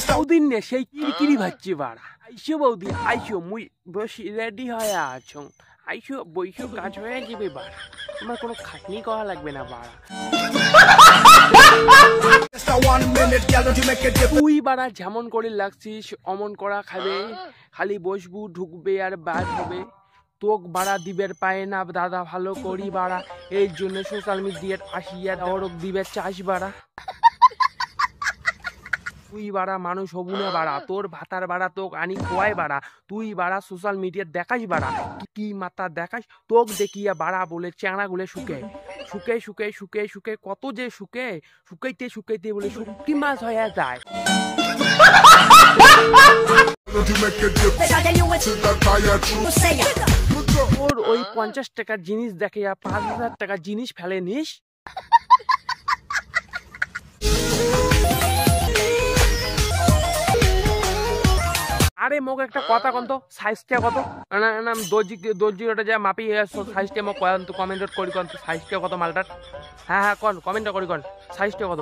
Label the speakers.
Speaker 1: বৌদিন নে সেই কিরিকিরি ভাবছি বাড়া। আইসো বৌদি আইসো, মুই বসি রেডি হয়ে আছো, আইসো বইসো কাজ হয়ে যাবে বাড়া, তোমার কোনো খাটনি করা লাগবে না বাড়া। তুই বাড়া যেমন করে লাগছিস অমন করা খাবে, খালি বসবু ঢুকবে আর বাদ হবে। তোক বাড়া দিবের পায় না দাদা ভালো করি বাড়া, এই জন্য সোশ্যাল মিডিয়ার আসিয়া ওরক দিবের চাষ বাড়া। তুই বাড়া মানুষ হবু না বাড়া, তোর ভাতার বাড়া তোক আনি খোয়াই বাড়া, তুই বাড়া সোশ্যাল মিডিয়ার দেখাস বাড়া, কি মাথা দেখাস, তোক দেখিয়া বাড়া বলে চ্যাংড়া গুলে শুকে শুকে শুকে শুকে শুকে কত যে শুকে, শুকাইতে শুকাইতে বলে শুটকি মাছ হয়ে যায়। তোর ওই 50 টাকার জিনিস দেখে 5000 টাকার জিনিস ফেলে নিস। আরে মোক একটা কথা কন্ত, সাইজটা কত? দর্জিটা যা মাপি সাইজটা মোক কন্ত, কমেন্ট করি কন্ত সাইজটা কত মালটার। হ্যাঁ হ্যাঁ কন, কমেন্ট করি কন সাইজটা কত।